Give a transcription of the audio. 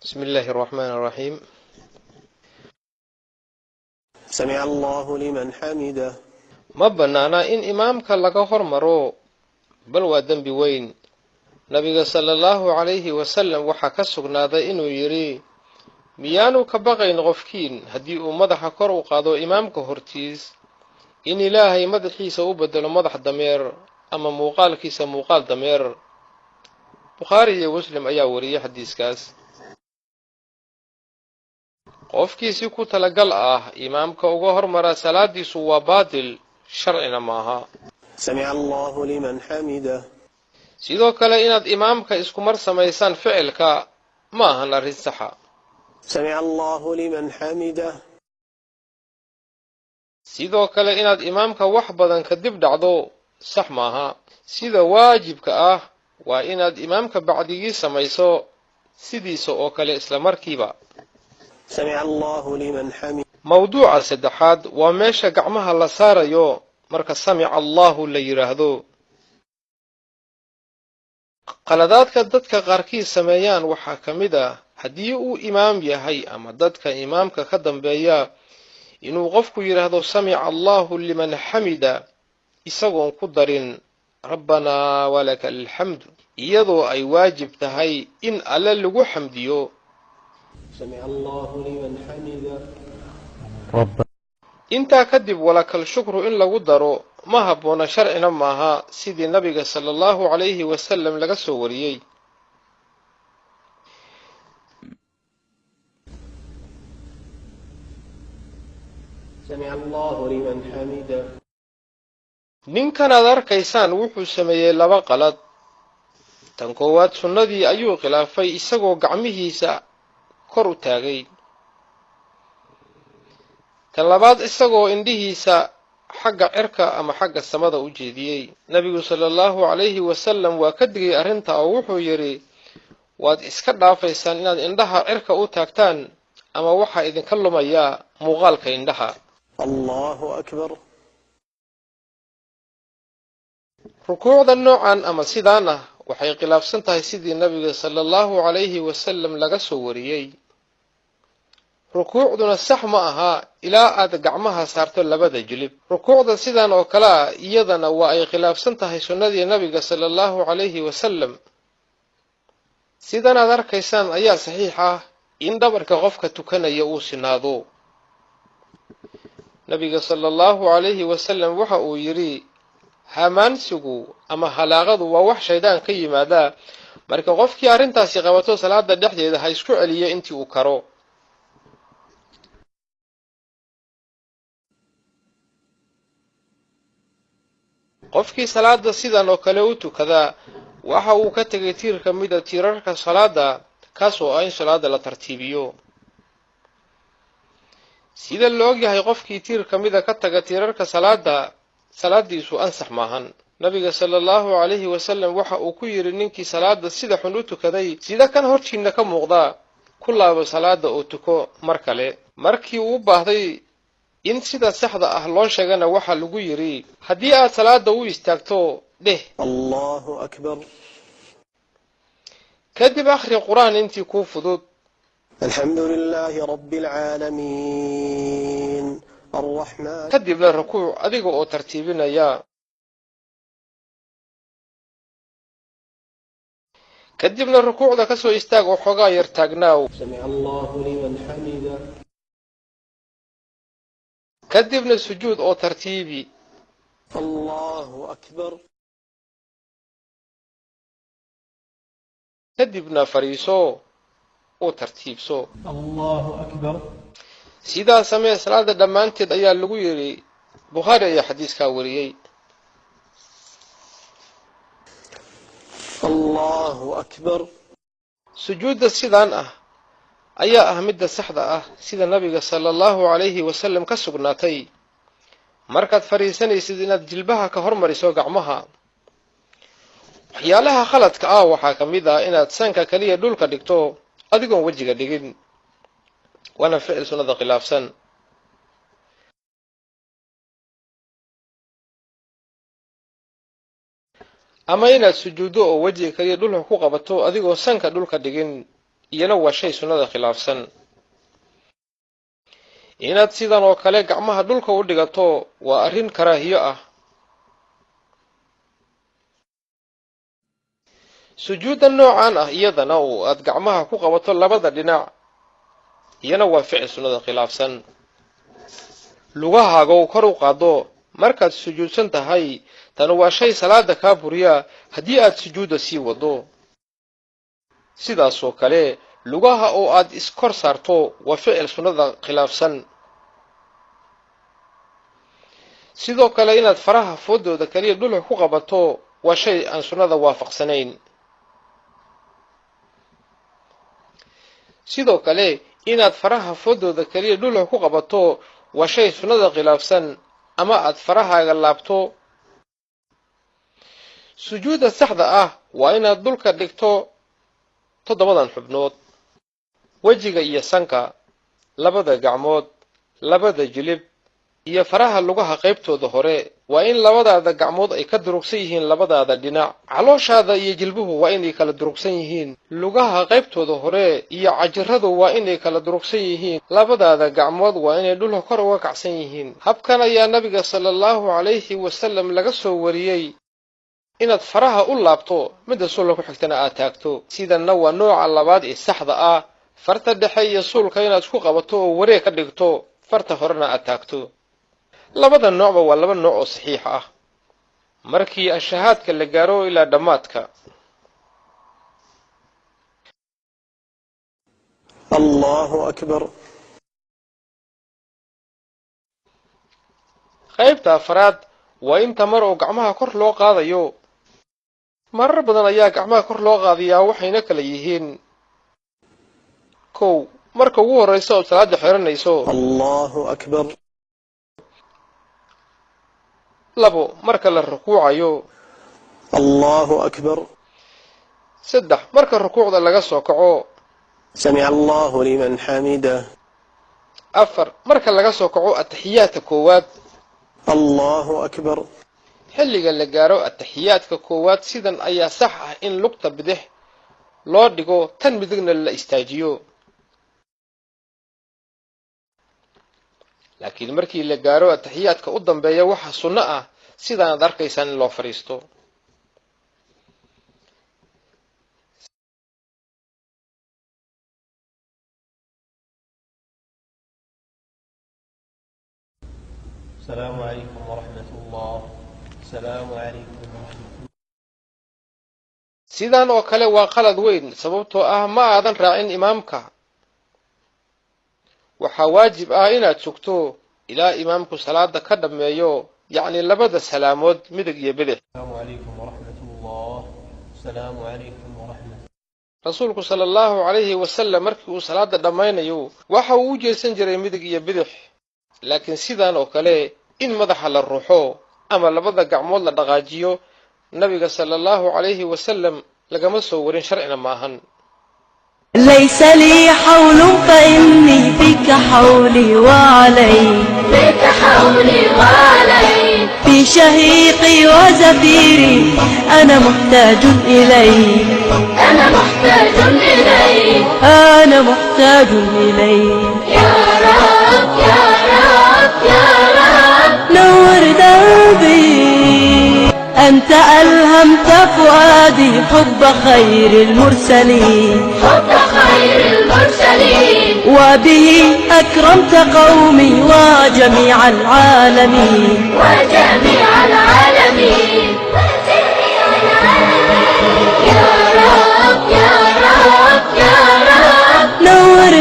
بسم الله الرحمن الرحيم. سمع الله لمن حمده. ما بنانا إن إمامك لغا هرمرو بل waa dembi weyn. nabiga sallallahu alayhi wasallam waxa ka sugnaaday inuu yiri miyaanu ka baqayn qofkiin haddii uu madaxa kor u qaado imaamka hortiis in ilaahay madaxiisa u bedelo madax dameer ama muuqaalkiisa muuqaal dameer. Bukhari iyo Muslim ayaa wariyay xadiiskaas. qofkii si ku talagal ah imaamka uga hormara salaadiisu waa baatil sharcina maaha. سمع الله لمن حمده. sidoo kale inaad imaamka isku mar samaysaan ficilka ma ahan arrin saxa. سمع الله لمن حمده. sidoo kale inaad imaamka wax badan ka dib dhacdo sax maaha. sida waajibka ah waa inaad imaamka bacdigii samayso sidiisa oo kale isla markiiba. سمع الله لمن حمده. mawduuca saddexaad waa meesha gacmaha la saarayo marka samica allahu la yiraahdo. qaladaadka dadka qaarkiis sameeyaan waxaa ka mid ah haddii uu imaam yahay ama dadka imaamka ka dambeeya inuu qofku yiraahdo samica allahu liman xamida isagoon ku darin rabbanaa walaka alxamdu iyadoo ay waajib tahay in alle lagu xamdiyo. سمع الله لمن حمده. intaa kadib walakal shukru in lagu daro ma habboona sharcina maaha sidii nabiga sallallahu alayhi wasallam laga soo wariyay. سمع الله لمن حمده. ninkan aad arkaysaan wuxuu sameeyey laba qalad. tan koowaad sunnadii ayuu khilaafay isagoo gacmihiisa kor u taagay. tan labaad isagoo indhihiisa xagga cirka ama xagga samada u jeediyey. nabigu sallallahu alayhi wasallam waa ka digay arrinta oo wuxuu yiri waad iska dhaafaysaan inaad indhaha cirka u taagtaan ama waxa idinka lumaya muuqaalka indhaha. الله أكبر. rukuucda noocan ama sidaan ah waxay khilaafsan tahay sidii nabiga sallallahu alayhi wasallam laga soo wariyay. rukuucduna sax ma aha ilaa aad gacmaha saarto labada jilib. rukuucda sidaan oo kale iyadana waa ay khilaafsan tahay sunnadii nabiga sallallahu alayhi wasallam. sidan aad arkaysaan ayaa saxiix ah in dhabarka qofka tukanaya uu sinaado. nabiga sallallahu alayhi wasallam waxa uu yiri hamaansigu ama halaaqadu waa wax shaydaan ka yimaada marka qofkii arrintaasi qabato salaada dhexdeeda ha isku celiyo intii uu karo. qofkii salaada sidan oo kale u tukada waxa uu ka tagay tiir ka mid ah tiirarka salaada kaas oo ah in salaada la tartiibiyo. sida la ogyahay qofkii tiir ka mid ah ka taga tiirarka salaadiisu ansax maahan. nabiga sallallahu alayhi wasallam waxa uu ku yiri ninkii salaada sida xun u tukaday sida kan hortiina ka muuqda ku laabo salaada oo tuko mar kale. markii uu baahday in sida saxda ah loo sheegana waxa lagu yiri haddii aad salaada u istaagto dheh الله أكبر. kadib akhri quraan intii ku fudud. الحمد لله رب العالمين الرحمن. kadibna rukuuc adiga oo tartiibinaya. kadibna rukuucda ka soo istaag oo xogaa yar taagnaaw. سمع الله لمن حمده. kadibna sujuud oo tartiibi. الله أكبر. kadibna fariiso oo tartiibso. الله أكبر. sidaa samee salaada dhammaanteed ayaa lagu yiri. Bukhari ayaa xadiiskaa wariyay. الله أكبر. sujuudda sidaan ah ayaa ah midda saxda ah sida nabiga sallallahu alayhi wasallam ka sugnaatay. markaad fariisanaysid inaad jilbaha ka hormariso gacmaha. waxyaalaha khaladka ah waxaa ka mid ah inaad sanka kaliya dhulka dhigto adigoon wejiga dhigin waana ficil sunnada khilaafsan. ama inaad sujuuddo oo wejiga kaliya dhulka ku qabato adigoo sanka dhulka dhigin iyana waa shay sunnada khilaafsan. inaad sidan oo kale gacmaha dhulka u dhigato waa arrin karaahiyo ah. sujuudda noocan ah iyadana oo aad gacmaha ku qabato labada dhinac iyana waa ficil sunnada khilaafsan. lugahaaga oo kor u qaado markaad sujuudsan tahay tan waa shay salaada kaa buriya haddii aad sujuudda sii wado. sidaasoo kale lugaha oo aad iskor saarto waa ficil sunnada khilaafsan. sidoo kale inaad faraha foodooda kaliya dhulka ku qabato waa shay aan sunnada waafaqsanayn. sidoo kale inaad faraha foodooda kaliya dhulka ku qabato waa shay sunnada khilaafsan ama aad farahaaga laabto. sujuudda saxda ah waa inaad dhulka dhigto 7 xubnood: wejiga iyo sanka, labada gacmood, labada jilib iyo faraha lugaha qaybtooda hore waa in labadaada gacmood ay ka durugsan yihiin labadaada dhinac. calooshaada iyo jilbuhu waa inay kala durugsan yihiin. lugaha qaybtooda hore iyo cajiradu waa inay kala durugsan yihiin. labadaada gacmood waa inay dhulka kor uga kacsan yihiin. habkan ayaa nabiga sallallahu alayhi wasallam laga soo wariyey inaad faraha u laabto midda suulka ku xigtana aad taagto. sidanna waa nooca labaad ee saxda ah. farta dhexe iyo suulka inaad ku qabato oo wareeg ka dhigto, farta horena aad taagto. labada noocba waa laba nooc oo saxiix ah. markii ashahaadka la gaaro ilaa dhammaadka. Allahu akbar. qaybta afraad waa inta mar oo gacmaha kor loo qaadayo. marar badan ayaa gacmaha kor loo qaadayaa waxayna kala yihiin: 1 marka ugu horeysa oo salaada xiranayso. Allahu akbar. 2 marka la rukuucayo. Allahu akbar. 3 marka rukuucda laga soo kaco. Sami'a Allahu liman hamidah. 4 marka laga soo kaco ataxiyaadka koowaad. Allahu akbar. xilliga la gaaro ataxiyaadka koowaad sidan ayaa sax ah in lugta bidix loo dhigo tan midigna la istaajiyo. laakiin markii la gaaro ataxiyaadka u dambeeya waxa sunno ah sidaan aad arkaysaan in loo fariisto. السلام عليكم ورحمة الله. السلام عليكم ورحمة الله. sidaan oo kale waa qalad weyn sababtoo ah ma aadan raacin imaamka. waxaa waajib ah inaad sugto ilaa imaamku salaada ka dhameeyo, yacni labada salaamood midig iyo bidix. السلام عليكم ورحمة الله. السلام عليكم ورحمة الله. rasuulku sallallahu alayhi wasallam markii uu salaada dhammaynayo waxa uu u jeesan jiray midig iyo bidix. laakiin sidaan oo kale in madaxa la ruuxo ama labada gacmood la dhaqaajiyo nabiga sallallahu alayhi wasallam lagama soo warin sharcina maahan. ليس لي حول فإني بك حولي وعلي بك حولي وعلي في شهيقي وزفيري أنا محتاج إليك أنا محتاج إليك أنا محتاج إليك يا رب يا رب يا رب نور دربي أنت ألهمت فؤادي حب خير المرسلين حب خير المرسلين وبه أكرمت قومي وجميع العالمين وجميع العالمين يا رب يا رب يا رب نور